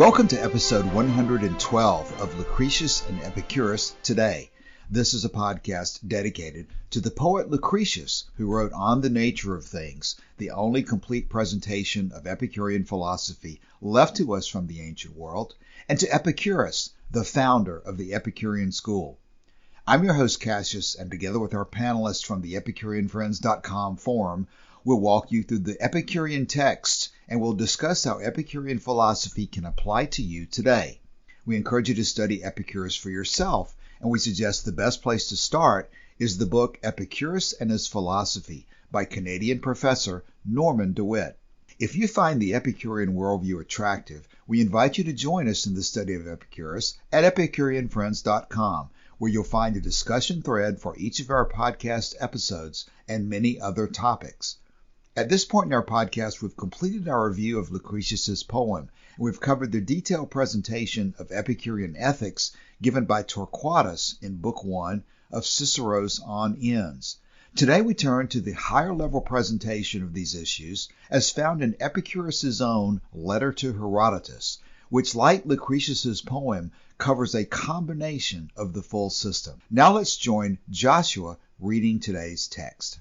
Welcome to episode 112 of Lucretius and Epicurus Today. This is a podcast dedicated to the poet Lucretius, who wrote On the Nature of Things, the only complete presentation of Epicurean philosophy left to us from the ancient world, and to Epicurus, the founder of the Epicurean School. I'm your host, Cassius, and together with our panelists from the EpicureanFriends.com forum, we'll walk you through the Epicurean texts and we'll discuss how Epicurean philosophy can apply to you today. We encourage you to study Epicurus for yourself, and we suggest the best place to start is the book Epicurus and His Philosophy by Canadian professor Norman DeWitt. If you find the Epicurean worldview attractive, we invite you to join us in the study of Epicurus at EpicureanFriends.com, where you'll find a discussion thread for each of our podcast episodes and many other topics. At this point in our podcast, we've completed our review of Lucretius's poem, and we've covered the detailed presentation of Epicurean ethics given by Torquatus in Book 1 of Cicero's On Ends. Today we turn to the higher-level presentation of these issues as found in Epicurus's own Letter to Herodotus, which, like Lucretius's poem, covers a combination of the full system. Now let's join Joshua reading today's text.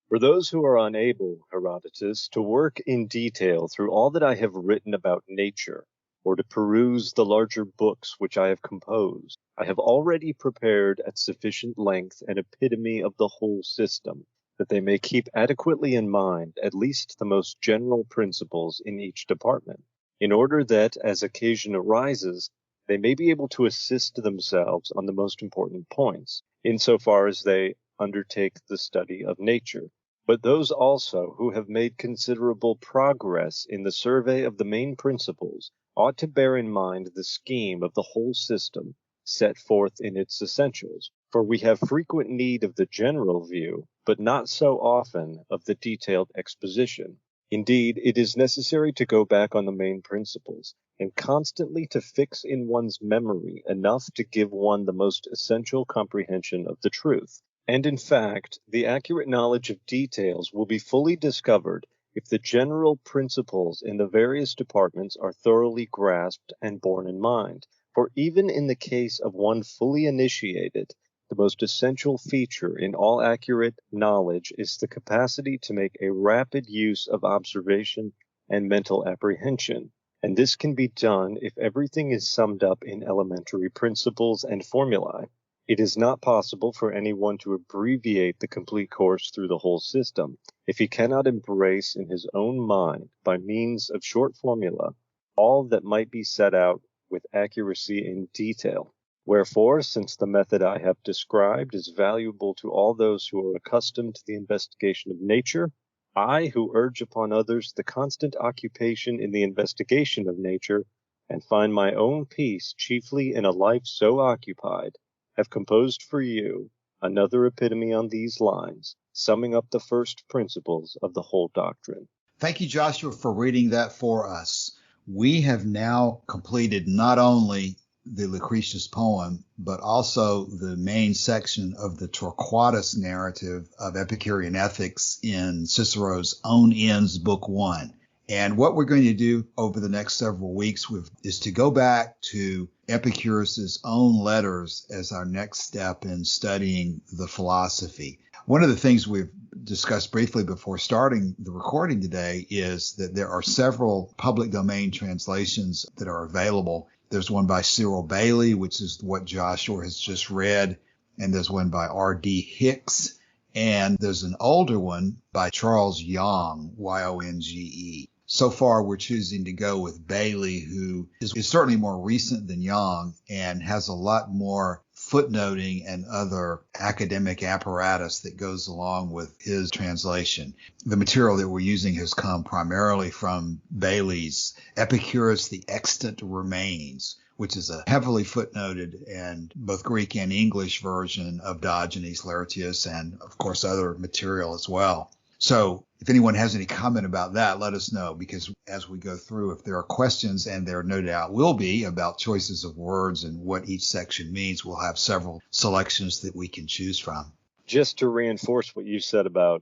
For those who are unable, Herodotus, to work in detail through all that I have written about nature, or to peruse the larger books which I have composed, I have already prepared at sufficient length an epitome of the whole system, that they may keep adequately in mind at least the most general principles in each department, in order that, as occasion arises, they may be able to assist themselves on the most important points, insofar as they undertake the study of nature. But those also who have made considerable progress in the survey of the main principles ought to bear in mind the scheme of the whole system set forth in its essentials, for we have frequent need of the general view, but not so often of the detailed exposition. Indeed, it is necessary to go back on the main principles, and constantly to fix in one's memory enough to give one the most essential comprehension of the truth. And in fact, the accurate knowledge of details will be fully discovered if the general principles in the various departments are thoroughly grasped and borne in mind. For even in the case of one fully initiated, the most essential feature in all accurate knowledge is the capacity to make a rapid use of observation and mental apprehension. And this can be done if everything is summed up in elementary principles and formulae. It is not possible for anyone to abbreviate the complete course through the whole system if he cannot embrace in his own mind, by means of short formula, all that might be set out with accuracy in detail. Wherefore, since the method I have described is valuable to all those who are accustomed to the investigation of nature, I, who urge upon others the constant occupation in the investigation of nature, and find my own peace chiefly in a life so occupied, have composed for you another epitome on these lines, summing up the first principles of the whole doctrine. Thank you, Joshua, for reading that for us. We have now completed not only the Lucretius poem, but also the main section of the Torquatus narrative of Epicurean ethics in Cicero's Own Ends, Book 1. And what we're going to do over the next several weeks is to go back to Epicurus's own letters as our next step in studying the philosophy. One of the things we've discussed briefly before starting the recording today is that there are several public domain translations that are available. There's one by Cyril Bailey, which is what Joshua has just read, and there's one by R.D. Hicks, and there's an older one by Charles Yonge, Y-O-N-G-E. So far, we're choosing to go with Bailey, who is certainly more recent than Young and has a lot more footnoting and other academic apparatus that goes along with his translation. The material that we're using has come primarily from Bailey's Epicurus, the Extant Remains, which is a heavily footnoted and both Greek and English version of Diogenes Laertius and, of course, other material as well. So if anyone has any comment about that, let us know, because as we go through, if there are questions, and there no doubt will be, about choices of words and what each section means, we'll have several selections that we can choose from. Just to reinforce what you said about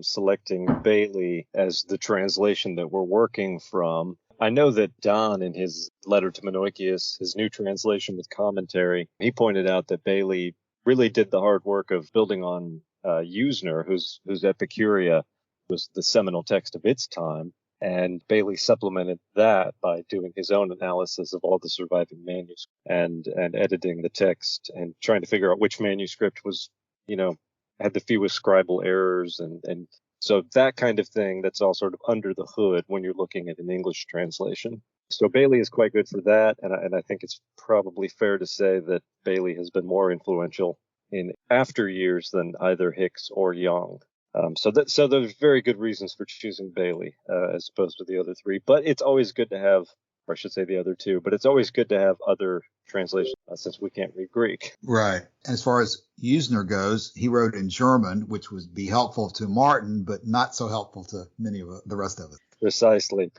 selecting Bailey as the translation that we're working from, I know that Don, in his letter to Menoikeus, his new translation with commentary, he pointed out that Bailey really did the hard work of building on Usner, whose Epicurea was the seminal text of its time. And Bailey supplemented that by doing his own analysis of all the surviving manuscripts and editing the text and trying to figure out which manuscript was, had the fewest scribal errors. And so that kind of thing, that's all sort of under the hood when you're looking at an English translation. So Bailey is quite good for that. And I think it's probably fair to say that Bailey has been more influential in after years than either Hicks or Young. So there's very good reasons for choosing Bailey as opposed to the other three. But it's always good to have, or I should say the other two, but it's always good to have other translations since we can't read Greek. Right. As far as Usner goes, he wrote in German, which would be helpful to Martin, but not so helpful to many of the rest of us. Precisely.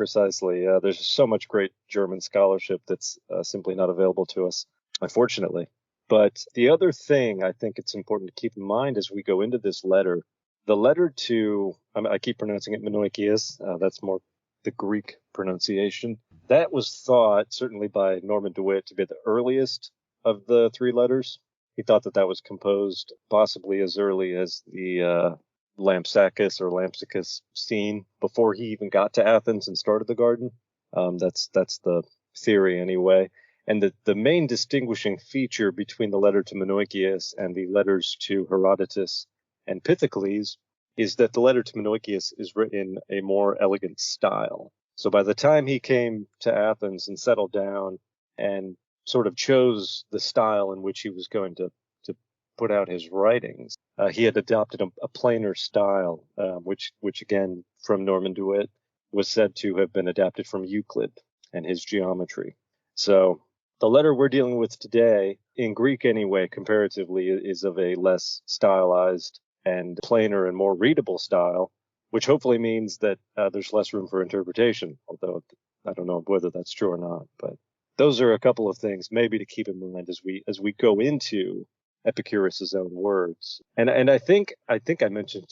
There's so much great German scholarship that's simply not available to us, unfortunately. But the other thing I think it's important to keep in mind as we go into this letter, the letter to, I keep pronouncing it Menoikeus, that's more the Greek pronunciation. That was thought, certainly by Norman DeWitt, to be the earliest of the three letters. He thought that was composed possibly as early as the Lampsacus or Lampsacus scene, before he even got to Athens and started the garden. That's the theory anyway. And the main distinguishing feature between the letter to Menoikeus and the letters to Herodotus and Pythocles is that the letter to Menoikeus is written in a more elegant style. So by the time he came to Athens and settled down and sort of chose the style in which he was going to put out his writings, he had adopted a plainer style, which again, from Norman DeWitt, was said to have been adapted from Euclid and his geometry. So the letter we're dealing with today, in Greek anyway, comparatively, is of a less stylized and plainer and more readable style, which hopefully means that there's less room for interpretation, although I don't know whether that's true or not. But those are a couple of things maybe to keep in mind as we go into Epicurus's own words. And I think I mentioned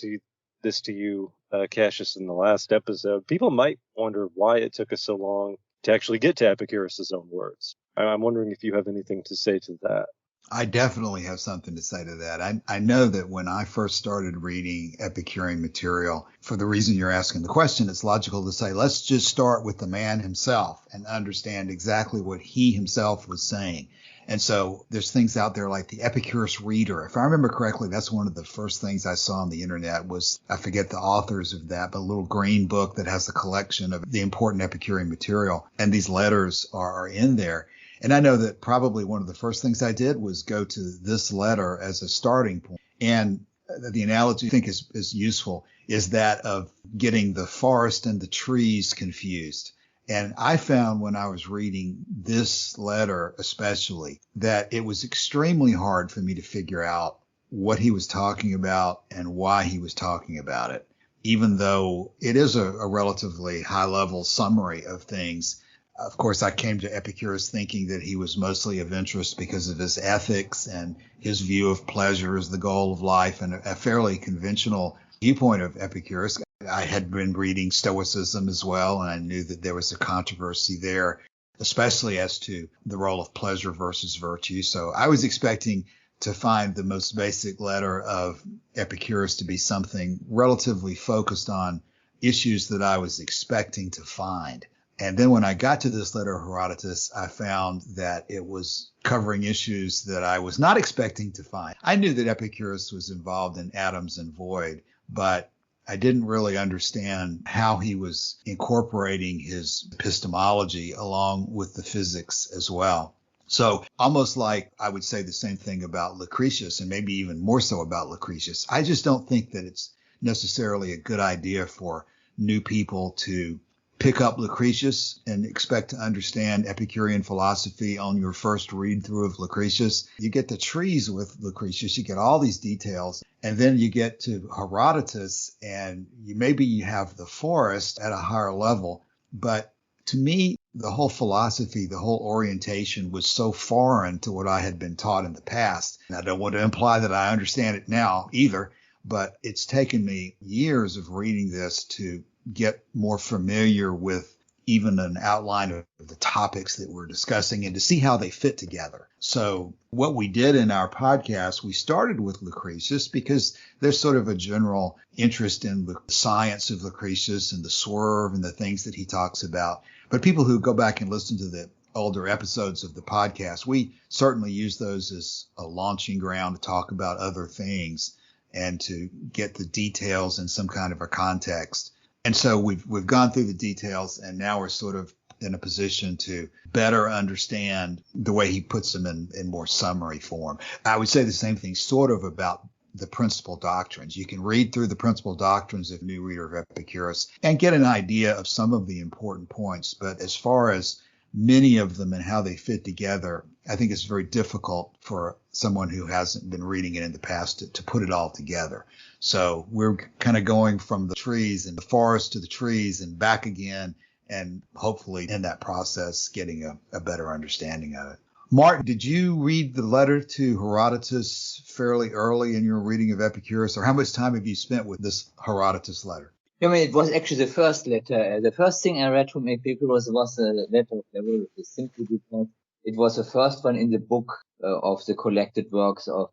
this to you, Cassius, in the last episode. People might wonder why it took us so long to actually get to Epicurus's own words. I'm wondering if you have anything to say to that. I definitely have something to say to that. I know that when I first started reading Epicurean material, for the reason you're asking the question, it's logical to say, let's just start with the man himself and understand exactly what he himself was saying. And so there's things out there like the Epicurus Reader. If I remember correctly, that's one of the first things I saw on the internet was, I forget the authors of that, but a little green book that has a collection of the important Epicurean material. And these letters are in there. And I know that probably one of the first things I did was go to this letter as a starting point. And the analogy I think is useful is that of getting the forest and the trees confused. And I found when I was reading this letter especially that it was extremely hard for me to figure out what he was talking about and why he was talking about it, even though it is a relatively high-level summary of things. Of course, I came to Epicurus thinking that he was mostly of interest because of his ethics and his view of pleasure as the goal of life, and a fairly conventional viewpoint of Epicurus. I had been reading Stoicism as well, and I knew that there was a controversy there, especially as to the role of pleasure versus virtue. So I was expecting to find the most basic letter of Epicurus to be something relatively focused on issues that I was expecting to find. And then when I got to this letter of Herodotus, I found that it was covering issues that I was not expecting to find. I knew that Epicurus was involved in atoms and void, but I didn't really understand how he was incorporating his epistemology along with the physics as well. So almost like I would say the same thing about Lucretius, and maybe even more so about Lucretius. I just don't think that it's necessarily a good idea for new people to pick up Lucretius and expect to understand Epicurean philosophy on your first read through of Lucretius. You get the trees with Lucretius, you get all these details, and then you get to Herodotus and you have the forest at a higher level. But to me, the whole philosophy, the whole orientation was so foreign to what I had been taught in the past. And I don't want to imply that I understand it now either, but it's taken me years of reading this to get more familiar with even an outline of the topics that we're discussing and to see how they fit together. So what we did in our podcast, we started with Lucretius because there's sort of a general interest in the science of Lucretius and the swerve and the things that he talks about. But people who go back and listen to the older episodes of the podcast, we certainly use those as a launching ground to talk about other things and to get the details in some kind of a context. And so we've gone through the details, and now we're sort of in a position to better understand the way he puts them in more summary form. I would say the same thing sort of about the principal doctrines. You can read through the principal doctrines if a new reader of Epicurus and get an idea of some of the important points. But as far as many of them and how they fit together, I think it's very difficult for someone who hasn't been reading it in the past to put it all together. So we're kind of going from the trees and the forest to the trees and back again, and hopefully in that process getting a better understanding of it. Mark, did you read the letter to Herodotus fairly early in your reading of Epicurus, or how much time have you spent with this Herodotus letter? I mean, it was actually the first letter. The first thing I read from Epicurus was the letter of Herodotus, simply because it was the first one in the book of the collected works of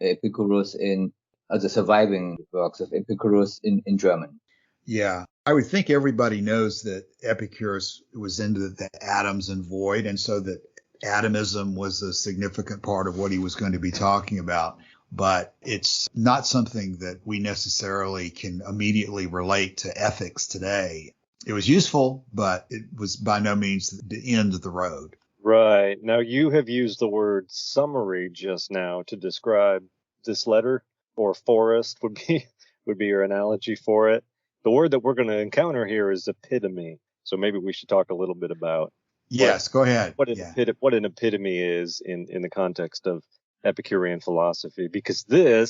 Epicurus the surviving works of Epicurus in German. Yeah, I would think everybody knows that Epicurus was into the atoms and void, and so that atomism was a significant part of what he was going to be talking about. But it's not something that we necessarily can immediately relate to ethics today. It was useful, but it was by no means the end of the road. Right. Now, you have used the word summary just now to describe this letter, or forest would be your analogy for it. The word that we're going to encounter here is epitome. So maybe we should talk a little bit about go ahead. What an epitome is in the context of Epicurean philosophy, because the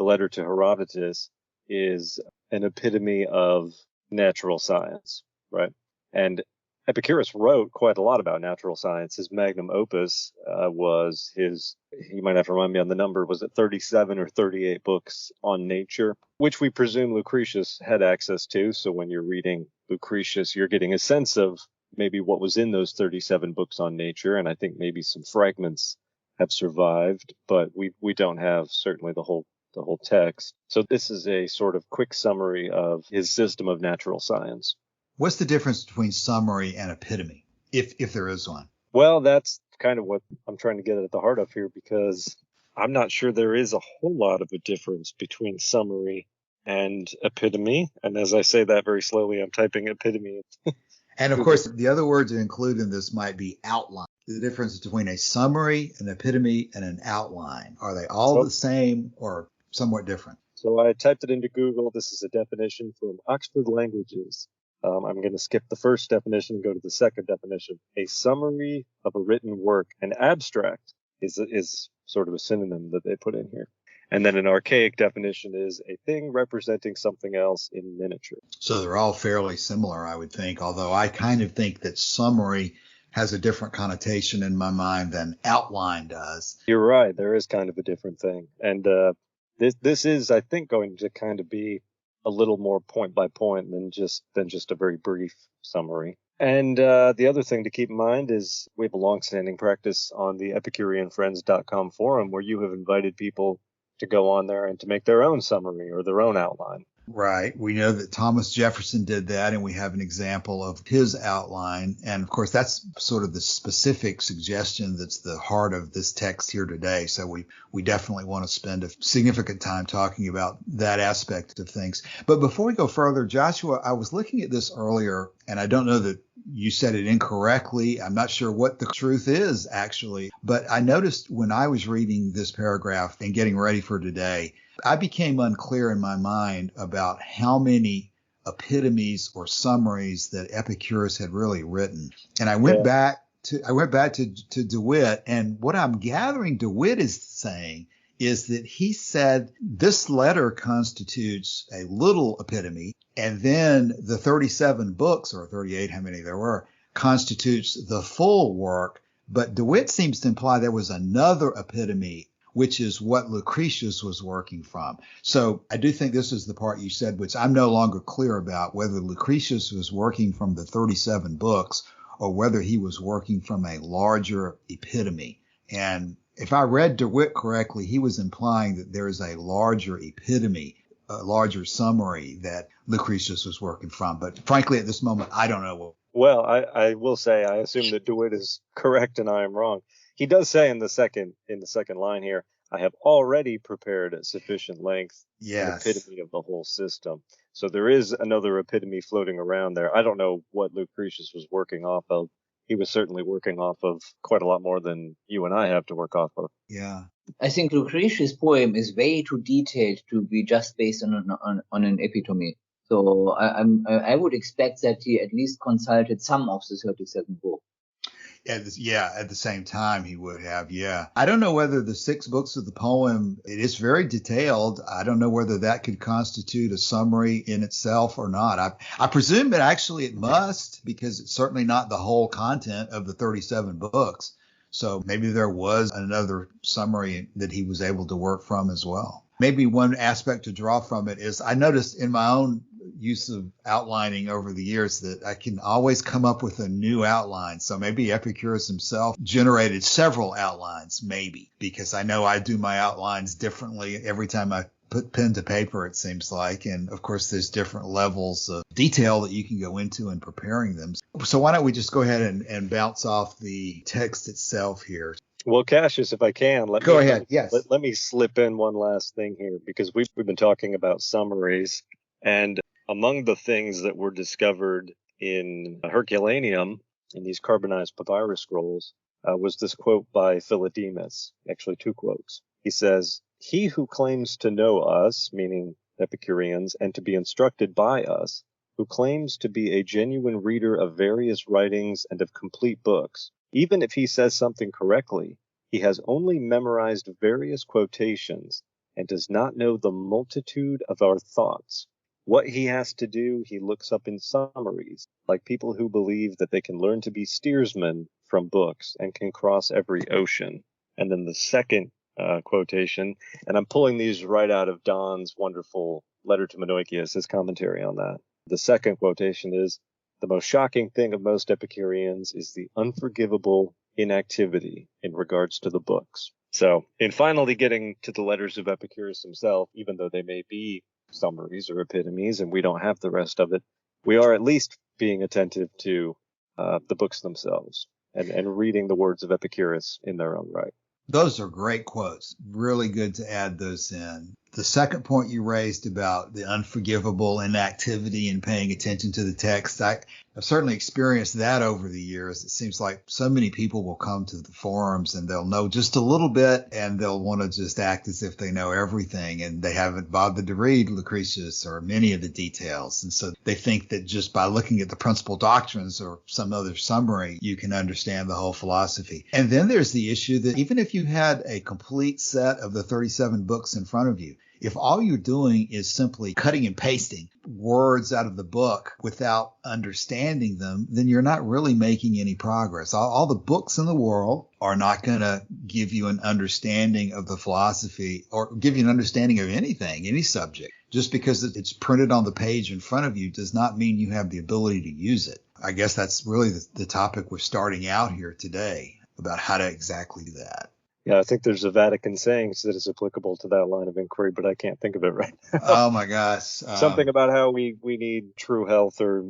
letter to Herodotus, is an epitome of natural science, right? And Epicurus wrote quite a lot about natural science. His magnum opus was you might have to remind me on the number, was it 37 or 38 books on nature, which we presume Lucretius had access to. So when you're reading Lucretius, you're getting a sense of maybe what was in those 37 books on nature. And I think maybe some fragments have survived, but we don't have certainly the whole text. So this is a sort of quick summary of his system of natural science. What's the difference between summary and epitome, if there is one? Well, that's kind of what I'm trying to get at the heart of here, because I'm not sure there is a whole lot of a difference between summary and epitome. And as I say that very slowly, I'm typing epitome. And of course, the other words to include in this might be outline. The difference between a summary, an epitome, and an outline. Are they all the same or somewhat different? So I typed it into Google. This is a definition from Oxford Languages. I'm going to skip the first definition and go to the second definition. A summary of a written work. An abstract is sort of a synonym that they put in here. And then an archaic definition is a thing representing something else in miniature. So they're all fairly similar, I would think, although I kind of think that summary has a different connotation in my mind than outline does. You're right. There is kind of a different thing. And this is, I think, going to kind of be a little more point by point than just a very brief summary. And the other thing to keep in mind is we have a longstanding practice on the EpicureanFriends.com forum where you have invited people to go on there and to make their own summary or their own outline. Right. We know that Thomas Jefferson did that, and we have an example of his outline. And of course, that's sort of the specific suggestion that's the heart of this text here today. So we definitely want to spend a significant time talking about that aspect of things. But before we go further, Joshua, I was looking at this earlier, and I don't know that you said it incorrectly. I'm not sure what the truth is, actually. But I noticed when I was reading this paragraph and getting ready for today, I became unclear in my mind about how many epitomes or summaries that Epicurus had really written. And I went back to DeWitt, and what I'm gathering DeWitt is saying is that he said this letter constitutes a little epitome, and then the 37 books, or 38, how many there were, constitutes the full work. But DeWitt seems to imply there was another epitome. which is what Lucretius was working from. So I do think this is the part you said, which I'm no longer clear about, whether Lucretius was working from the 37 books or whether he was working from a larger epitome. And if I read DeWitt correctly, he was implying that there is a larger epitome, a larger summary that Lucretius was working from. But frankly, at this moment, I don't know. Well, I will say I assume that DeWitt is correct and I am wrong. He does say in the second line here, I have already prepared at sufficient length an epitome of the whole system. So there is another epitome floating around there. I don't know what Lucretius was working off of. He was certainly working off of quite a lot more than you and I have to work off of. Yeah. I think Lucretius' poem is way too detailed to be just based on an epitome. So I would expect that he at least consulted some of the 37 books. At the same time he would have, I don't know whether the 6 books of the poem, it is very detailed. I don't know whether that could constitute a summary in itself or not. I presume it must, because it's certainly not the whole content of the 37 books. So maybe there was another summary that he was able to work from as well. Maybe one aspect to draw from it is I noticed in my own use of outlining over the years that I can always come up with a new outline. So maybe Epicurus himself generated several outlines, maybe, because I know I do my outlines differently every time I put pen to paper, it seems like. And of course, there's different levels of detail that you can go into in preparing them. So why don't we just go ahead and bounce off the text itself here? Well, Cassius, if I can, let me slip in one last thing here, because we've been talking about summaries, and among the things that were discovered in Herculaneum, in these carbonized papyrus scrolls, was this quote by Philodemus, actually 2 quotes. He says, "He who claims to know us," meaning Epicureans, "and to be instructed by us, who claims to be a genuine reader of various writings and of complete books, even if he says something correctly, he has only memorized various quotations and does not know the multitude of our thoughts. What he has to do, he looks up in summaries, like people who believe that they can learn to be steersmen from books and can cross every ocean." And then the second quotation, and I'm pulling these right out of Don's wonderful letter to Menoikeus, his commentary on that. The second quotation is, "The most shocking thing of most Epicureans is the unforgivable inactivity in regards to the books." So in finally getting to the letters of Epicurus himself, even though they may be summaries or epitomes and we don't have the rest of it, we are at least being attentive to the books themselves and reading the words of Epicurus in their own right. Those are great quotes. Really good to add those in. The second point you raised about the unforgivable inactivity and paying attention to the text, I've certainly experienced that over the years. It seems like so many people will come to the forums and they'll know just a little bit and they'll want to just act as if they know everything, and they haven't bothered to read Lucretius or many of the details. And so they think that just by looking at the principal doctrines or some other summary, you can understand the whole philosophy. And then there's the issue that even if you had a complete set of the 37 books in front of you, if all you're doing is simply cutting and pasting words out of the book without understanding them, then you're not really making any progress. All the books in the world are not going to give you an understanding of the philosophy or give you an understanding of anything, any subject. Just because it's printed on the page in front of you does not mean you have the ability to use it. I guess that's really the topic we're starting out here today, about how to exactly do that. Yeah, I think there's a Vatican saying that is applicable to that line of inquiry, but I can't think of it right now. Oh my gosh. Something about how we need true health, or,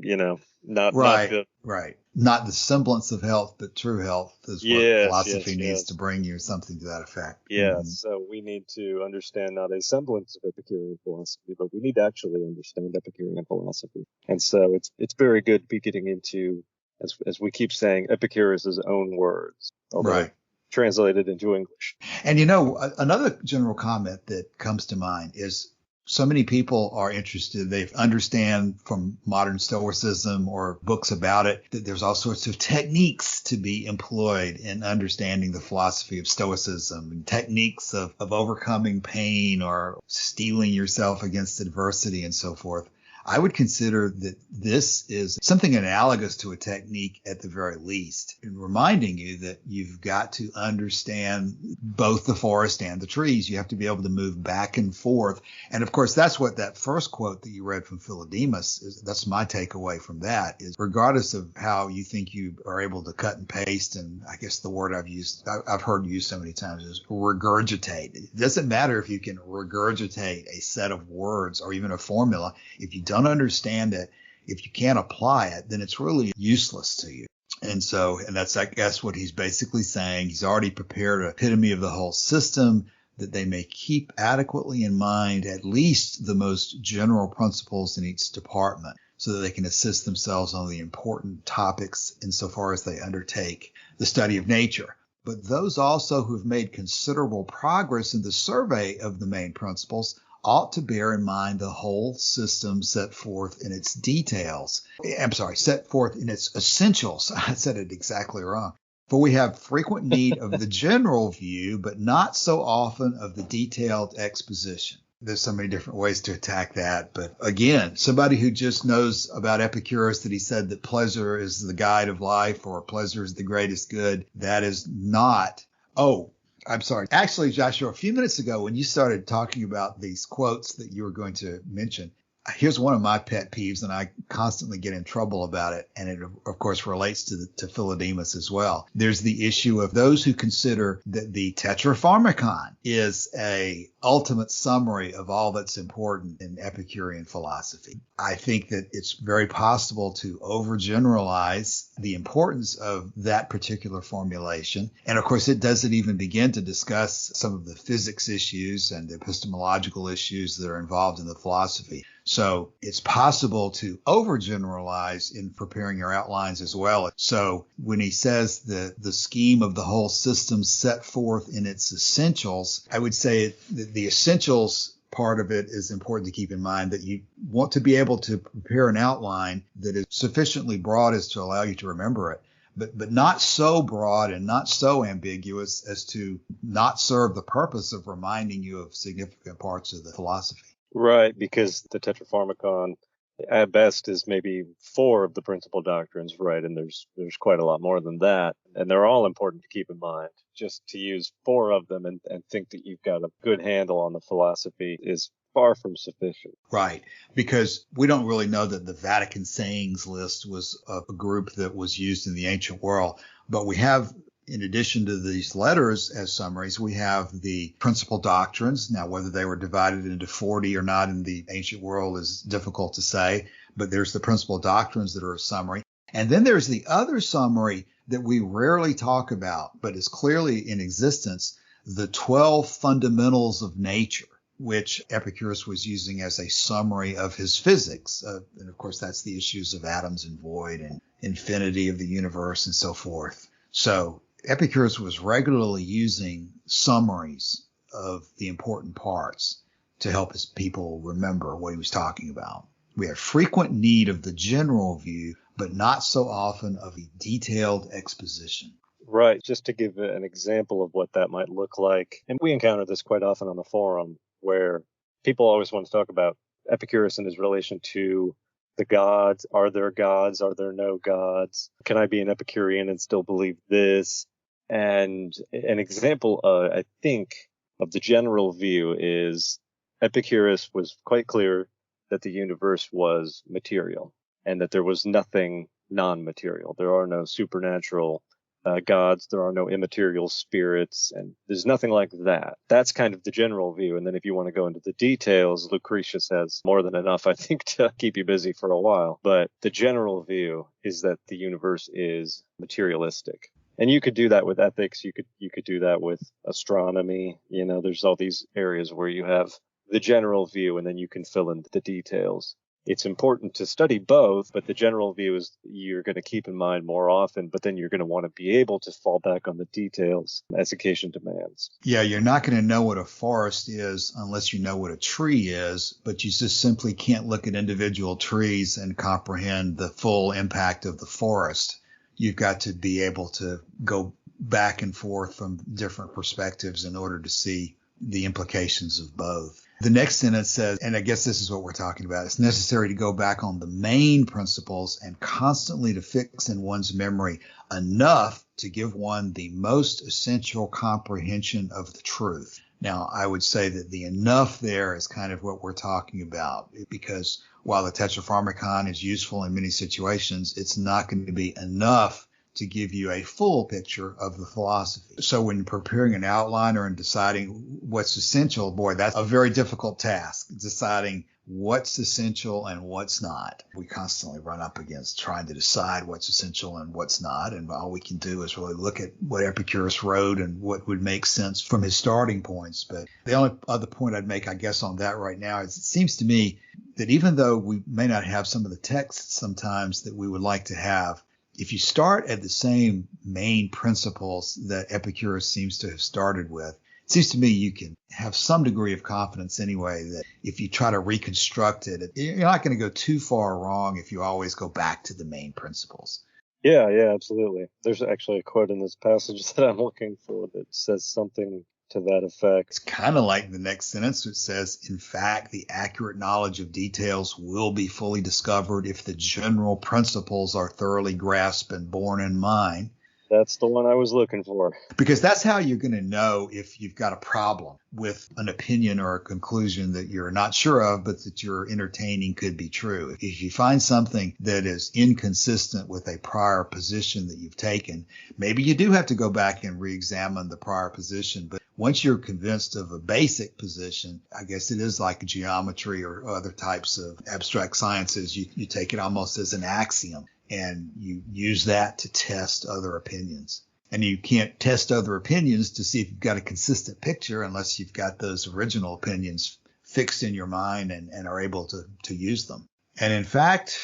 not good. Right. Not the semblance of health, but true health is what philosophy needs to bring you, something to that effect. Yeah, Mm-hmm. So we need to understand not a semblance of Epicurean philosophy, but we need to actually understand Epicurean philosophy. And so it's very good to be getting into, as we keep saying, Epicurus' own words. Right. Translated into English. And another general comment that comes to mind is so many people are interested. They understand from modern Stoicism or books about it that there's all sorts of techniques to be employed in understanding the philosophy of Stoicism, and techniques of overcoming pain or steeling yourself against adversity and so forth. I would consider that this is something analogous to a technique at the very least, in reminding you that you've got to understand both the forest and the trees. You have to be able to move back and forth. And of course, that's what that first quote that you read from Philodemus is. That's my takeaway from that, is regardless of how you think you are able to cut and paste, and I guess the word I've heard used so many times is regurgitate. It doesn't matter if you can regurgitate a set of words or even a formula. If you don't understand it, if you can't apply it, then it's really useless to you. And that's, I guess, what he's basically saying. He's already prepared an epitome of the whole system, that they may keep adequately in mind at least the most general principles in each department, so that they can assist themselves on the important topics insofar as they undertake the study of nature. But those also who have made considerable progress in the survey of the main principles ought to bear in mind the whole system set forth in its details. Set forth in its essentials. I said it exactly wrong. For we have frequent need of the general view, but not so often of the detailed exposition. There's so many different ways to attack that. But again, somebody who just knows about Epicurus, that he said that pleasure is the guide of life, or pleasure is the greatest good, that is not. Oh, I'm sorry. Actually, Joshua, a few minutes ago when you started talking about these quotes that you were going to mention, here's one of my pet peeves, and I constantly get in trouble about it. And it, of course, relates to Philodemus as well. There's the issue of those who consider that the Tetrapharmacon is a ultimate summary of all that's important in Epicurean philosophy. I think that it's very possible to overgeneralize the importance of that particular formulation. And of course, it doesn't even begin to discuss some of the physics issues and the epistemological issues that are involved in the philosophy. So it's possible to overgeneralize in preparing your outlines as well. So when he says the scheme of the whole system set forth in its essentials, I would say that the essentials part of it is important to keep in mind, that you want to be able to prepare an outline that is sufficiently broad as to allow you to remember it, but not so broad and not so ambiguous as to not serve the purpose of reminding you of significant parts of the philosophy. Right, because the Tetrapharmacon at best is maybe 4 of the principal doctrines, right? And there's quite a lot more than that. And they're all important to keep in mind. Just to use 4 of them and think that you've got a good handle on the philosophy is far from sufficient. Right, because we don't really know that the Vatican sayings list was a group that was used in the ancient world, but we have, in addition to these letters as summaries, we have the principal doctrines. Now, whether they were divided into 40 or not in the ancient world is difficult to say, but there's the principal doctrines that are a summary. And then there's the other summary that we rarely talk about, but is clearly in existence, the 12 fundamentals of nature, which Epicurus was using as a summary of his physics. And of course, that's the issues of atoms and void and infinity of the universe and so forth. So Epicurus was regularly using summaries of the important parts to help his people remember what he was talking about. We have frequent need of the general view, but not so often of a detailed exposition. Right. Just to give an example of what that might look like, and we encounter this quite often on the forum, where people always want to talk about Epicurus and his relation to the gods. Are there gods? Are there no gods? Can I be an Epicurean and still believe this? And an example, I think, of the general view is Epicurus was quite clear that the universe was material and that there was nothing non-material. There are no supernatural gods. There are no immaterial spirits, and there's nothing like that. That's kind of the general view. And then if you want to go into the details, Lucretius has more than enough, I think, to keep you busy for a while. But the general view is that the universe is materialistic. And you could do that with ethics. You could do that with astronomy. You know, there's all these areas where you have the general view and then you can fill in the details. It's important to study both, but the general view is you're going to keep in mind more often, but then you're going to want to be able to fall back on the details as occasion demands. Yeah, you're not going to know what a forest is unless you know what a tree is, but you just simply can't look at individual trees and comprehend the full impact of the forest. You've got to be able to go back and forth from different perspectives in order to see the implications of both. The next sentence says, and I guess this is what we're talking about, it's necessary to go back on the main principles and constantly to fix in one's memory enough to give one the most essential comprehension of the truth. Now, I would say that the enough there is kind of what we're talking about, because while the Tetrapharmacon is useful in many situations, it's not going to be enough to give you a full picture of the philosophy. So when preparing an outline or in deciding what's essential, boy, that's a very difficult task, deciding what's essential and what's not. We constantly run up against trying to decide what's essential and what's not, and all we can do is really look at what Epicurus wrote and what would make sense from his starting points. But the only other point I'd make, I guess, on that right now is it seems to me that even though we may not have some of the texts sometimes that we would like to have, if you start at the same main principles that Epicurus seems to have started with, it seems to me you can have some degree of confidence anyway that if you try to reconstruct it, you're not going to go too far wrong if you always go back to the main principles. Yeah, absolutely. There's actually a quote in this passage that I'm looking for that says something to that effect. It's kind of like the next sentence, which says, in fact, the accurate knowledge of details will be fully discovered if the general principles are thoroughly grasped and borne in mind. That's the one I was looking for. Because that's how you're going to know if you've got a problem with an opinion or a conclusion that you're not sure of, but that you're entertaining could be true. If you find something that is inconsistent with a prior position that you've taken, maybe you do have to go back and re-examine the prior position. But once you're convinced of a basic position, I guess it is like geometry or other types of abstract sciences, you take it almost as an axiom. And you use that to test other opinions. And you can't test other opinions to see if you've got a consistent picture unless you've got those original opinions fixed in your mind and are able to use them. And in fact,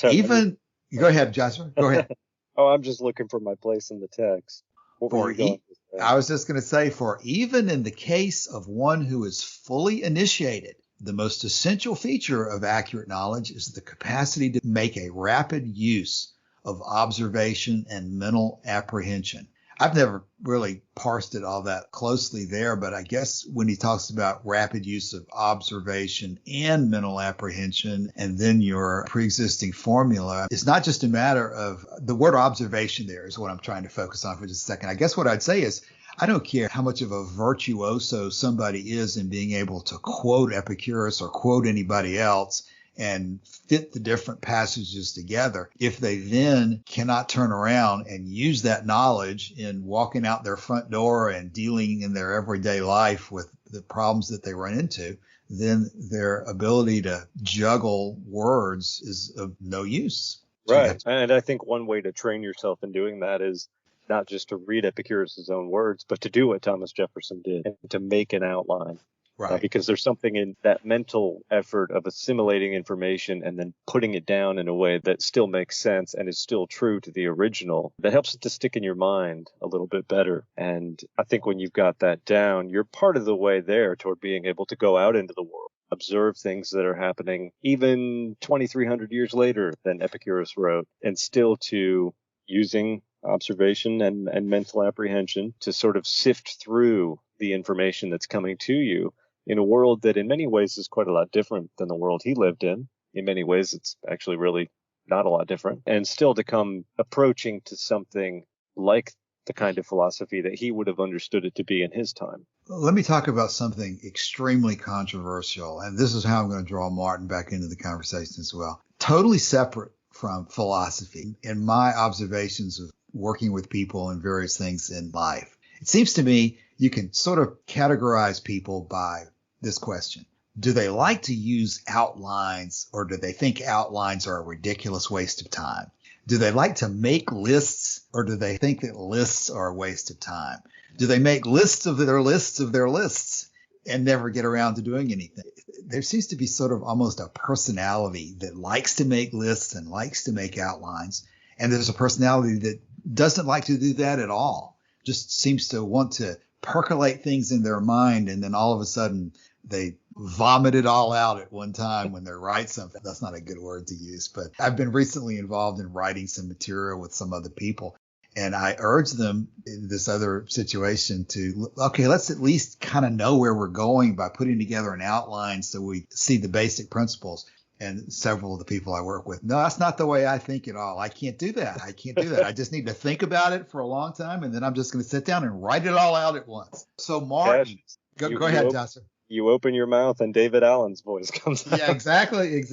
even go ahead, Jasper. Go ahead. Oh, I'm just looking for my place in the text. I was just going to say, for even in the case of one who is fully initiated, the most essential feature of accurate knowledge is the capacity to make a rapid use of observation and mental apprehension. I've never really parsed it all that closely there, but I guess when he talks about rapid use of observation and mental apprehension and then your pre-existing formula, it's not just a matter of the word observation there is what I'm trying to focus on for just a second. I guess what I'd say is I don't care how much of a virtuoso somebody is in being able to quote Epicurus or quote anybody else and fit the different passages together. If they then cannot turn around and use that knowledge in walking out their front door and dealing in their everyday life with the problems that they run into, then their ability to juggle words is of no use. Right. And I think one way to train yourself in doing that is not just to read Epicurus' own words, but to do what Thomas Jefferson did and to make an outline. Right. Because there's something in that mental effort of assimilating information and then putting it down in a way that still makes sense and is still true to the original that helps it to stick in your mind a little bit better. And I think when you've got that down, you're part of the way there toward being able to go out into the world, observe things that are happening even 2,300 years later than Epicurus wrote, and still to using observation and mental apprehension to sort of sift through the information that's coming to you in a world that in many ways is quite a lot different than the world he lived in. In many ways, it's actually really not a lot different. And still to come approaching to something like the kind of philosophy that he would have understood it to be in his time. Let me talk about something extremely controversial. And this is how I'm going to draw Martin back into the conversation as well. Totally separate from philosophy in my observations of working with people and various things in life. It seems to me you can sort of categorize people by this question. Do they like to use outlines, or do they think outlines are a ridiculous waste of time? Do they like to make lists, or do they think that lists are a waste of time? Do they make lists of their lists of their lists and never get around to doing anything? There seems to be sort of almost a personality that likes to make lists and likes to make outlines. And there's a personality that doesn't like to do that at all, just seems to want to percolate things in their mind, and then all of a sudden they vomit it all out at one time when they write something. That's not a good word to use, but I've been recently involved in writing some material with some other people. And I urge them in this other situation to, okay, let's at least kind of know where we're going by putting together an outline so we see the basic principles. And several of the people I work with, no, that's not the way I think at all. I can't do that. I just need to think about it for a long time, and then I'm just going to sit down and write it all out at once. So, Martin, go ahead, Joshua. You open your mouth and David Allen's voice comes out. Yeah, exactly.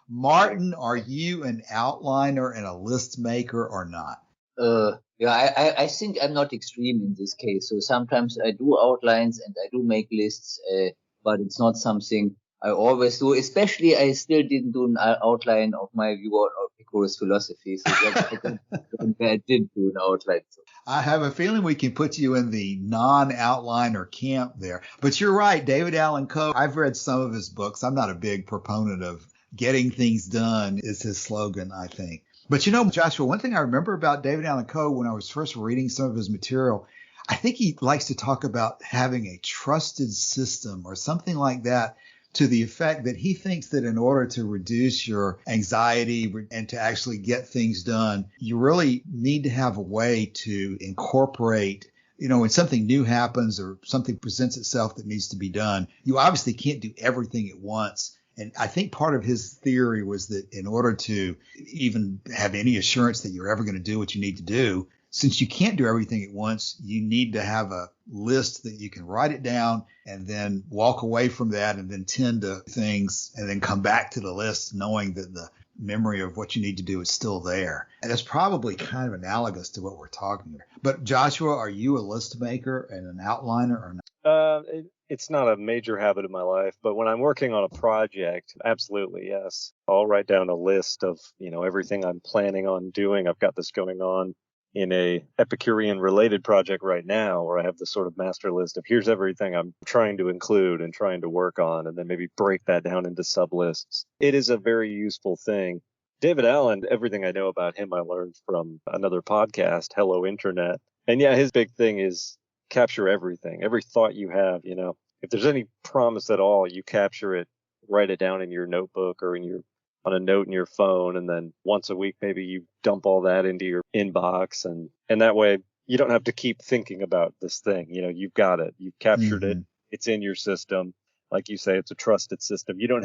Martin, are you an outliner and a list maker or not? I think I'm not extreme in this case. So sometimes I do outlines and I do make lists, but it's not something I always do. Especially, I still didn't do an outline of my view on Epicurus' philosophy. So I did do an outline. So. I have a feeling we can put you in the non-outliner camp there. But you're right, David Allen Coe. I've read some of his books. I'm not a big proponent of getting things done is his slogan, I think. But Joshua, one thing I remember about David Allen Coe when I was first reading some of his material, I think he likes to talk about having a trusted system or something like that, to the effect that he thinks that in order to reduce your anxiety and to actually get things done, you really need to have a way to incorporate, when something new happens or something presents itself that needs to be done, you obviously can't do everything at once. And I think part of his theory was that in order to even have any assurance that you're ever going to do what you need to do, since you can't do everything at once, you need to have a list that you can write it down and then walk away from that and then tend to things and then come back to the list knowing that the memory of what you need to do is still there. And that's probably kind of analogous to what we're talking here. But Joshua, are you a list maker and an outliner or not? It's not a major habit of my life, but when I'm working on a project, absolutely, yes. I'll write down a list of, everything I'm planning on doing. I've got this going on in a Epicurean related project right now, where I have this sort of master list of here's everything I'm trying to include and trying to work on, and then maybe break that down into sub lists. It is a very useful thing. David Allen, everything I know about him, I learned from another podcast, Hello Internet. And yeah, his big thing is capture everything, every thought you have, if there's any promise at all, you capture it, write it down in your notebook or on a note in your phone, and then once a week maybe you dump all that into your inbox, and that way you don't have to keep thinking about this thing. You've got it, you've captured it, it's in your system. Like you say, it's a trusted system. Your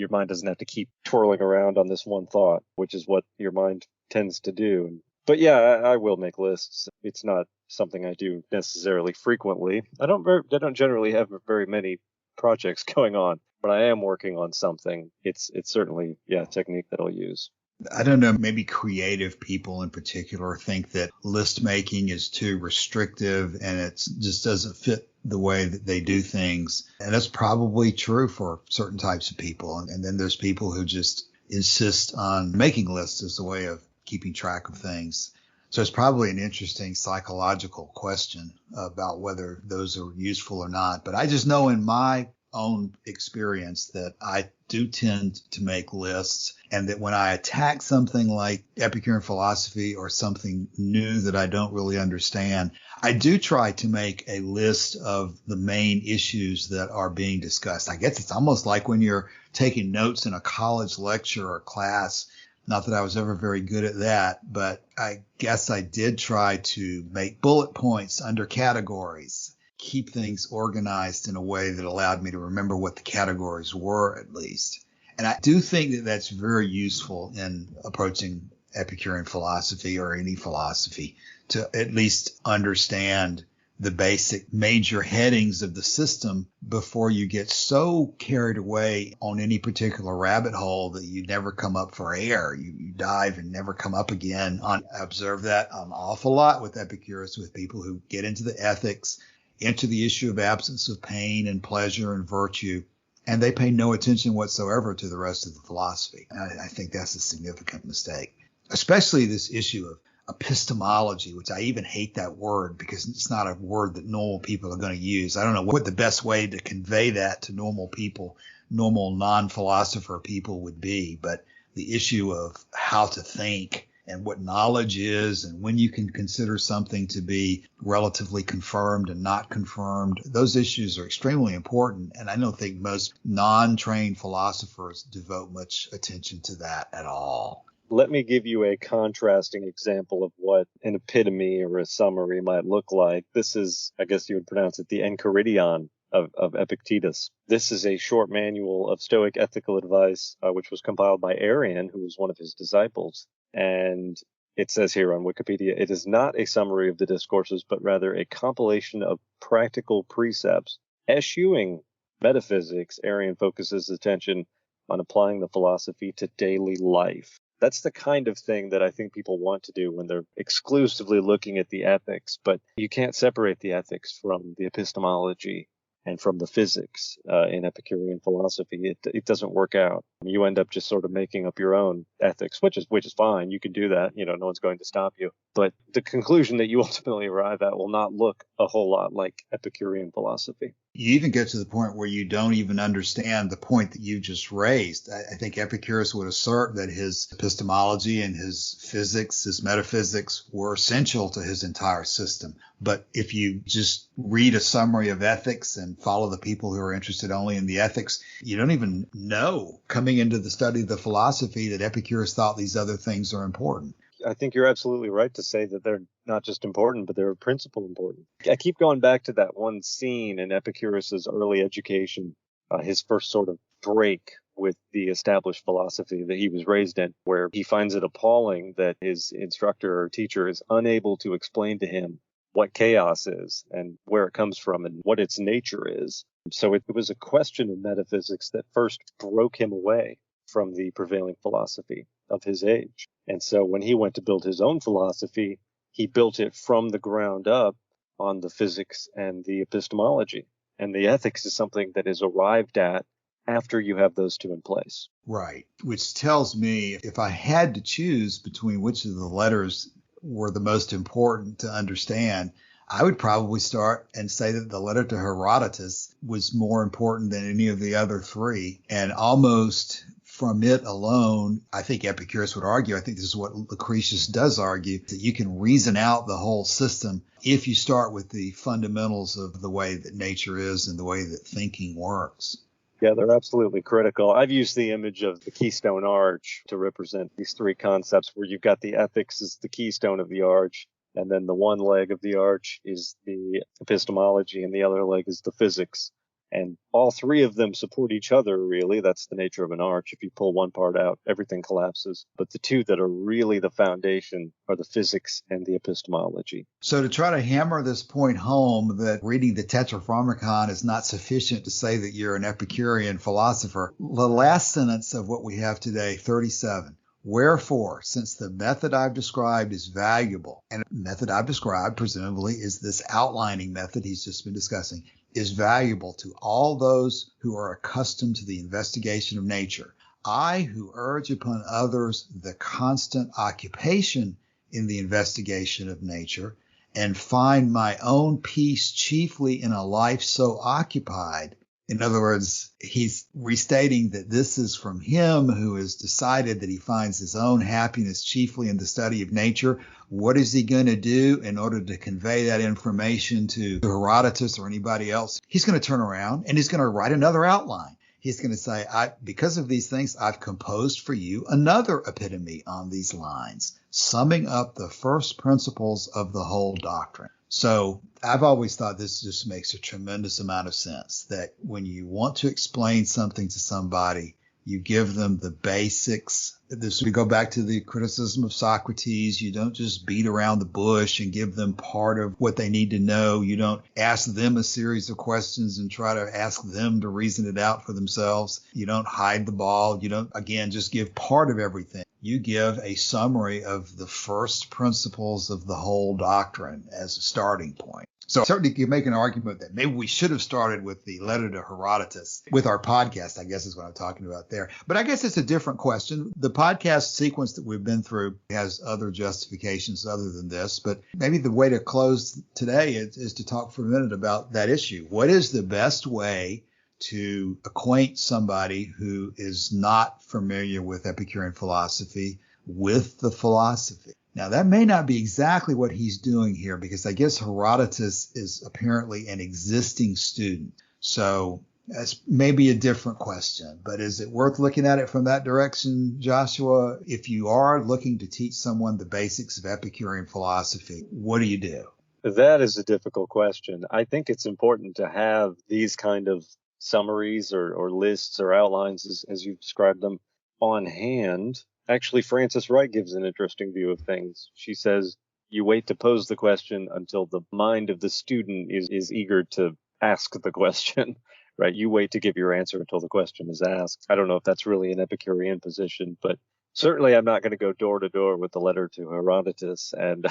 mind doesn't have to keep twirling around on this one thought, which is what your mind tends to do. But yeah, I will make lists. It's not something I do necessarily frequently. I don't generally have very many projects going on, but I am working on something. It's certainly, a technique that I'll use. I don't know, maybe creative people in particular think that list making is too restrictive and it just doesn't fit the way that they do things. And that's probably true for certain types of people. And then there's people who just insist on making lists as a way of keeping track of things. So it's probably an interesting psychological question about whether those are useful or not. But I just know in my own experience that I do tend to make lists, and that when I attack something like Epicurean philosophy or something new that I don't really understand, I do try to make a list of the main issues that are being discussed. I guess it's almost like when you're taking notes in a college lecture or class. Not that I was ever very good at that, but I guess I did try to make bullet points under categories, keep things organized in a way that allowed me to remember what the categories were at least. And I do think that that's very useful in approaching Epicurean philosophy or any philosophy, to at least understand the basic major headings of the system before you get so carried away on any particular rabbit hole that you never come up for air. You dive and never come up again. I observe that an awful lot with Epicurus, with people who get into the ethics, into the issue of absence of pain and pleasure and virtue, and they pay no attention whatsoever to the rest of the philosophy. I think that's a significant mistake, especially this issue of epistemology, which I even hate that word because it's not a word that normal people are going to use. I don't know what the best way to convey that to normal people, normal non-philosopher people would be, but the issue of how to think and what knowledge is and when you can consider something to be relatively confirmed and not confirmed, those issues are extremely important. And I don't think most non-trained philosophers devote much attention to that at all. Let me give you a contrasting example of what an epitome or a summary might look like. This is, I guess you would pronounce it, the Enchiridion of Epictetus. This is a short manual of Stoic ethical advice, which was compiled by Arrian, who was one of his disciples. And it says here on Wikipedia, it is not a summary of the discourses, but rather a compilation of practical precepts. Eschewing metaphysics, Arrian focuses attention on applying the philosophy to daily life. That's the kind of thing that I think people want to do when they're exclusively looking at the ethics, but you can't separate the ethics from the epistemology and from the physics in Epicurean philosophy. It doesn't work out. You end up just sort of making up your own ethics, which is fine. You can do that. No one's going to stop you. But the conclusion that you ultimately arrive at will not look a whole lot like Epicurean philosophy. You even get to the point where you don't even understand the point that you just raised. I think Epicurus would assert that his epistemology and his physics, his metaphysics, were essential to his entire system. But if you just read a summary of ethics and follow the people who are interested only in the ethics, you don't even know coming into the study of the philosophy that Epicurus thought these other things are important. I think you're absolutely right to say that they're not just important, but they're of principle important. I keep going back to that one scene in Epicurus's early education, his first sort of break with the established philosophy that he was raised in, where he finds it appalling that his instructor or teacher is unable to explain to him what chaos is and where it comes from and what its nature is. So it was a question of metaphysics that first broke him away from the prevailing philosophy of his age. And so when he went to build his own philosophy, he built it from the ground up on the physics and the epistemology. And the ethics is something that is arrived at after you have those two in place. Right. Which tells me if I had to choose between which of the letters were the most important to understand, I would probably start and say that the letter to Herodotus was more important than any of the other three. And almost from it alone, I think Epicurus would argue, I think this is what Lucretius does argue, that you can reason out the whole system if you start with the fundamentals of the way that nature is and the way that thinking works. Yeah, they're absolutely critical. I've used the image of the keystone arch to represent these three concepts where you've got the ethics as the keystone of the arch, and then the one leg of the arch is the epistemology, and the other leg is the physics. And all three of them support each other, really. That's the nature of an arch. If you pull one part out, everything collapses. But the two that are really the foundation are the physics and the epistemology. So to try to hammer this point home that reading the Tetragrammaton is not sufficient to say that you're an Epicurean philosopher, the last sentence of what we have today, 37. Wherefore, since the method I've described is valuable, and the method I've described presumably is this outlining method he's just been discussing, is valuable to all those who are accustomed to the investigation of nature. I, who urge upon others the constant occupation in the investigation of nature, and find my own peace chiefly in a life so occupied. In other words, he's restating that this is from him who has decided that he finds his own happiness chiefly in the study of nature. What is he going to do in order to convey that information to Herodotus or anybody else? He's going to turn around and he's going to write another outline. He's going to say, because of these things, I've composed for you another epitome on these lines, summing up the first principles of the whole doctrine. So I've always thought this just makes a tremendous amount of sense, that when you want to explain something to somebody, you give them the basics. We go back to the criticism of Socrates. You don't just beat around the bush and give them part of what they need to know. You don't ask them a series of questions and try to ask them to reason it out for themselves. You don't hide the ball. You don't, again, just give part of everything. You give a summary of the first principles of the whole doctrine as a starting point. So certainly you make an argument that maybe we should have started with the letter to Herodotus with our podcast, I guess is what I'm talking about there. But I guess it's a different question. The podcast sequence that we've been through has other justifications other than this. But maybe the way to close today is to talk for a minute about that issue. What is the best way to acquaint somebody who is not familiar with Epicurean philosophy with the philosophy? Now, that may not be exactly what he's doing here, because I guess Herodotus is apparently an existing student. So That's maybe a different question, but is it worth looking at it from that direction, Joshua? If you are looking to teach someone the basics of Epicurean philosophy, what do you do? That is a difficult question. I think it's important to have these kind of summaries or lists or outlines, as you've described them, on hand. Actually, Frances Wright gives an interesting view of things. She says, you wait to pose the question until the mind of the student is eager to ask the question, right? You wait to give your answer until the question is asked. I don't know if that's really an Epicurean position, but certainly I'm not going to go door to door with the letter to Herodotus and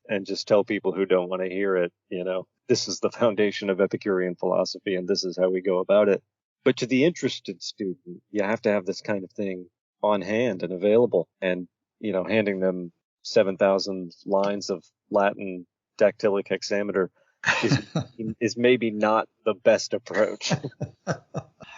and just tell people who don't want to hear it, this is the foundation of Epicurean philosophy and this is how we go about it. But to the interested student, you have to have this kind of thing on hand and available, and handing them 7,000 lines of Latin dactylic hexameter is maybe not the best approach.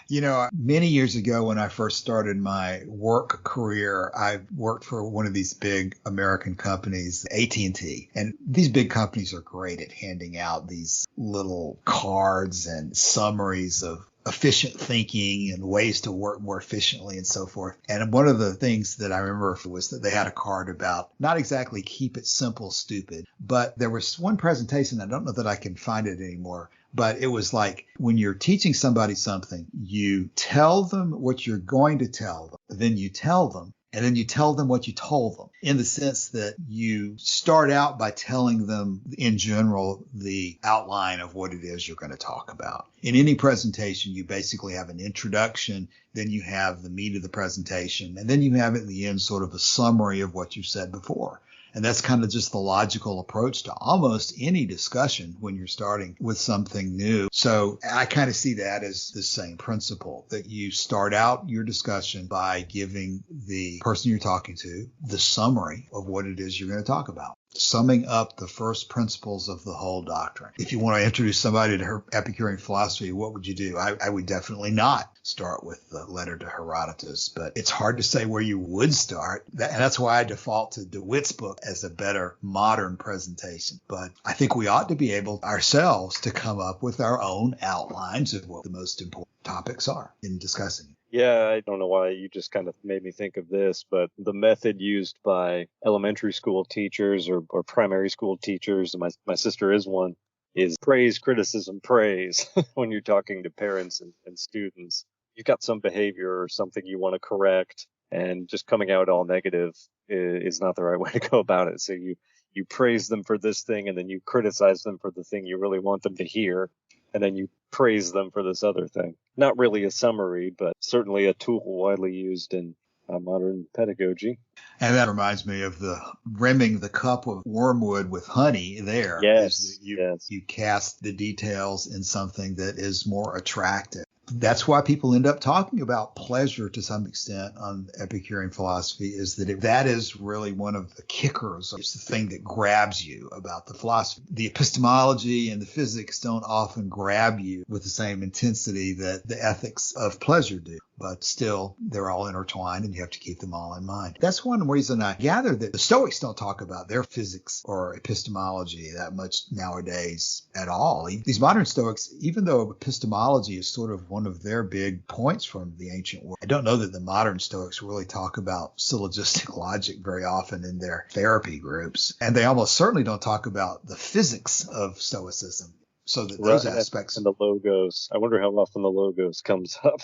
Many years ago when I first started my work career, I worked for one of these big American companies, AT&T. And these big companies are great at handing out these little cards and summaries of efficient thinking and ways to work more efficiently and so forth. And one of the things that I remember was that they had a card about not exactly keep it simple, stupid, but there was one presentation, I don't know that I can find it anymore, but it was like when you're teaching somebody something, you tell them what you're going to tell them, then you tell them, and then you tell them what you told them, in the sense that you start out by telling them in general the outline of what it is you're going to talk about. In any presentation, you basically have an introduction, then you have the meat of the presentation, and then you have at the end sort of a summary of what you said before. And that's kind of just the logical approach to almost any discussion when you're starting with something new. So I kind of see that as the same principle, that you start out your discussion by giving the person you're talking to the summary of what it is you're going to talk about, summing up the first principles of the whole doctrine. If you want to introduce somebody to her Epicurean philosophy, what would you do? I would definitely not start with the letter to Herodotus, but it's hard to say where you would start. And that's why I default to DeWitt's book as a better modern presentation. But I think we ought to be able ourselves to come up with our own outlines of what the most important topics are in discussing. Yeah, I don't know why you just kind of made me think of this, but the method used by elementary school teachers or primary school teachers, and my sister is one, is praise, criticism, praise when you're talking to parents and students. You've got some behavior or something you want to correct, and just coming out all negative is not the right way to go about it. So you praise them for this thing, and then you criticize them for the thing you really want them to hear, and then you praise them for this other thing. Not really a summary, but certainly a tool widely used in modern pedagogy. And that reminds me of the rimming the cup of wormwood with honey there. Yes, You cast the details in something that is more attractive. That's why people end up talking about pleasure to some extent on Epicurean philosophy, is that that is really one of the kickers. It's the thing that grabs you about the philosophy. The epistemology and the physics don't often grab you with the same intensity that the ethics of pleasure do. But still, they're all intertwined and you have to keep them all in mind. That's one reason I gather that the Stoics don't talk about their physics or epistemology that much nowadays at all. These modern Stoics, even though epistemology is sort of one of their big points from the ancient world, I don't know that the modern Stoics really talk about syllogistic logic very often in their therapy groups. And they almost certainly don't talk about the physics of Stoicism. So that those aspects. And the logos. I wonder how often the logos comes up.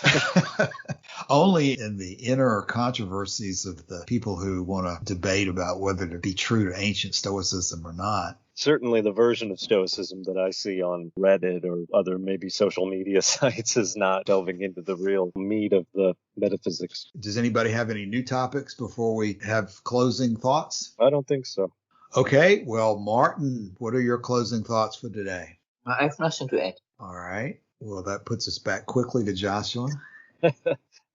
Only in the inner controversies of the people who want to debate about whether to be true to ancient Stoicism or not. Certainly the version of Stoicism that I see on Reddit or other maybe social media sites is not delving into the real meat of the metaphysics. Does anybody have any new topics before we have closing thoughts? I don't think so. Okay. Well, Martin, what are your closing thoughts for today? I have nothing to add. All right. Well, that puts us back quickly to Joshua.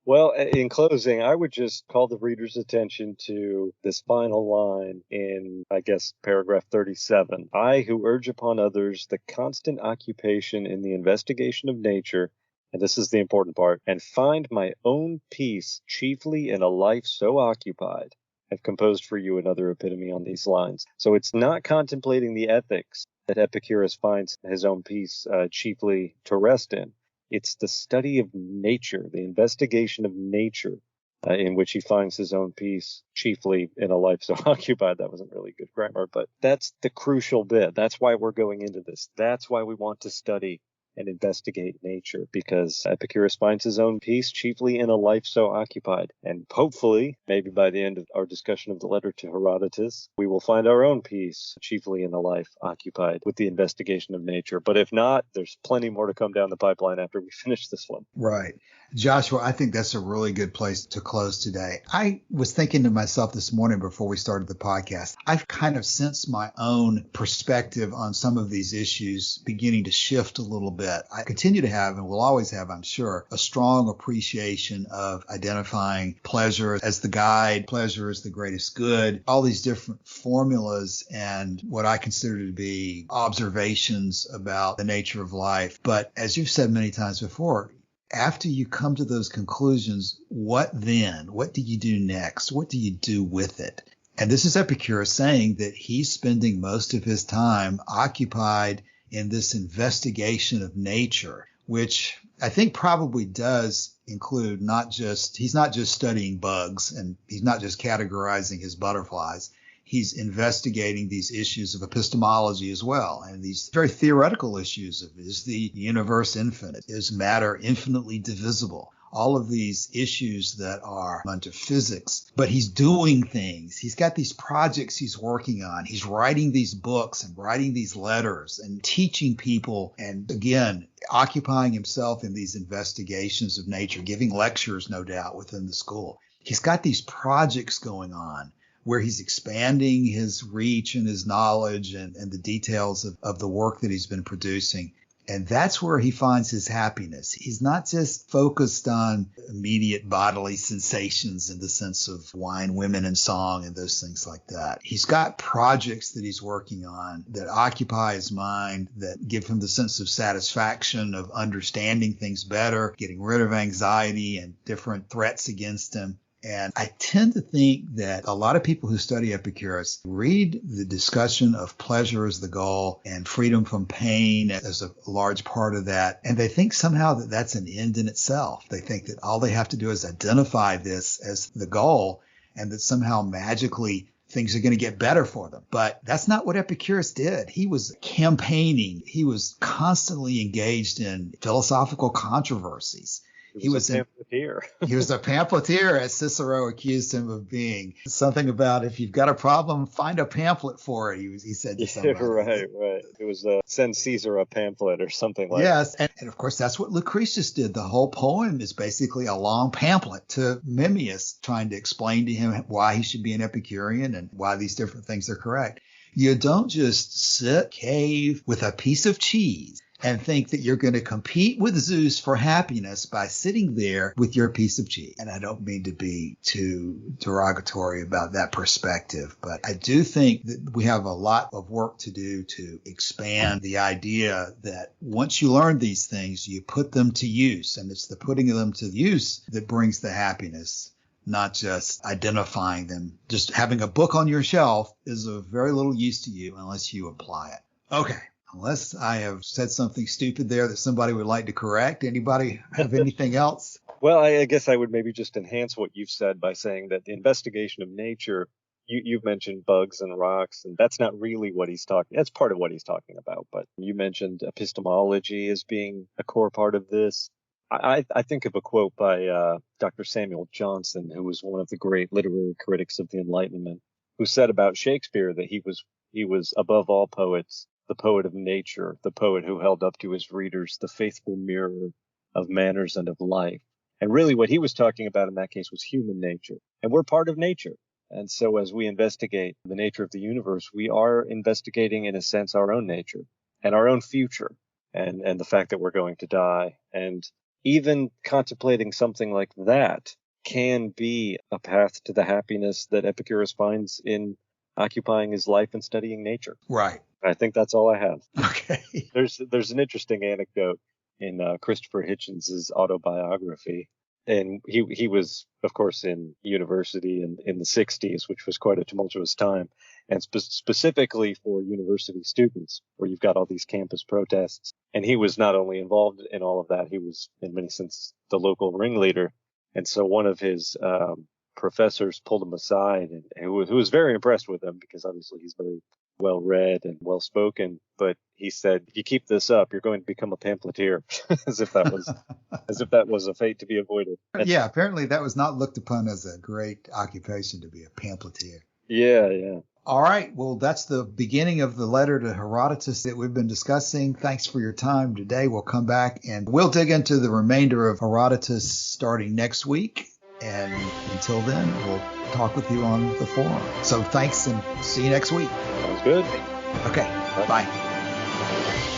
Well, in closing, I would just call the reader's attention to this final line in, I guess, paragraph 37. I, who urge upon others the constant occupation in the investigation of nature, and this is the important part, and find my own peace chiefly in a life so occupied, have composed for you another epitome on these lines. So it's not contemplating the ethics that Epicurus finds his own peace chiefly to rest in. It's the study of nature, the investigation of nature, in which he finds his own peace, chiefly in a life so occupied. That wasn't really good grammar, but that's the crucial bit. That's why we're going into this. That's why we want to study and investigate nature, because Epicurus finds his own peace chiefly in a life so occupied. And hopefully, maybe by the end of our discussion of the letter to Herodotus, we will find our own peace chiefly in a life occupied with the investigation of nature. But if not, there's plenty more to come down the pipeline after we finish this one. Right. Joshua, I think that's a really good place to close today. I was thinking to myself this morning before we started the podcast, I've kind of sensed my own perspective on some of these issues beginning to shift a little bit. I continue to have, and will always have, I'm sure, a strong appreciation of identifying pleasure as the guide, pleasure as the greatest good, all these different formulas and what I consider to be observations about the nature of life. But as you've said many times before, after you come to those conclusions, what then? What do you do next? What do you do with it? And this is Epicurus saying that he's spending most of his time occupied in this investigation of nature, which I think probably does include he's not just studying bugs and he's not just categorizing his butterflies. He's investigating these issues of epistemology as well, and these very theoretical issues of, is the universe infinite? Is matter infinitely divisible? All of these issues that are under physics. But he's doing things. He's got these projects he's working on. He's writing these books and writing these letters and teaching people, and again, occupying himself in these investigations of nature, giving lectures, no doubt, within the school. He's got these projects going on where he's expanding his reach and his knowledge and the details of the work that he's been producing. And that's where he finds his happiness. He's not just focused on immediate bodily sensations in the sense of wine, women, and song and those things like that. He's got projects that he's working on that occupy his mind, that give him the sense of satisfaction of understanding things better, getting rid of anxiety and different threats against him. And I tend to think that a lot of people who study Epicurus read the discussion of pleasure as the goal and freedom from pain as a large part of that, and they think somehow that that's an end in itself. They think that all they have to do is identify this as the goal and that somehow magically things are going to get better for them. But that's not what Epicurus did. He was campaigning. He was constantly engaged in philosophical controversies. He was a pamphleteer. He was a pamphleteer, as Cicero accused him of being. Something about, if you've got a problem, find a pamphlet for it, he said to somebody. Right. It was send Caesar a pamphlet or something like that. Yes, and of course that's what Lucretius did. The whole poem is basically a long pamphlet to Memmius, trying to explain to him why he should be an Epicurean and why these different things are correct. You don't just sit cave with a piece of cheese and think that you're going to compete with Zeus for happiness by sitting there with your piece of cheese. And I don't mean to be too derogatory about that perspective, but I do think that we have a lot of work to do to expand the idea that once you learn these things, you put them to use. And it's the putting of them to use that brings the happiness, not just identifying them. Just having a book on your shelf is of very little use to you unless you apply it. Okay. Unless I have said something stupid there that somebody would like to correct. Anybody have anything else? Well, I guess I would maybe just enhance what you've said by saying that the investigation of nature, you've mentioned bugs and rocks, and that's not really what he's talking. That's part of what he's talking about. But you mentioned epistemology as being a core part of this. I think of a quote by Dr. Samuel Johnson, who was one of the great literary critics of the Enlightenment, who said about Shakespeare that he was above all poets, the poet of nature, the poet who held up to his readers the faithful mirror of manners and of life. And really what he was talking about in that case was human nature. And we're part of nature. And so as we investigate the nature of the universe, we are investigating, in a sense, our own nature and our own future and the fact that we're going to die. And even contemplating something like that can be a path to the happiness that Epicurus finds in occupying his life and studying nature. Right. I think that's all I have. Okay. There's an interesting anecdote in Christopher Hitchens's autobiography. And he was, of course, in university in the 60s, which was quite a tumultuous time. and specifically for university students, where you've got all these campus protests. And he was not only involved in all of that, he was in many senses the local ringleader. And so one of his professors pulled him aside, and who was very impressed with him, because obviously he's very well read and well spoken. But he said, "If you keep this up, you're going to become a pamphleteer," as if that was a fate to be avoided. And yeah, apparently that was not looked upon as a great occupation, to be a pamphleteer. Yeah. All right. Well, that's the beginning of the letter to Herodotus that we've been discussing. Thanks for your time today. We'll come back and we'll dig into the remainder of Herodotus starting next week. And until then, we'll talk with you on the forum. So thanks, and see you next week. Sounds good. Okay. Bye.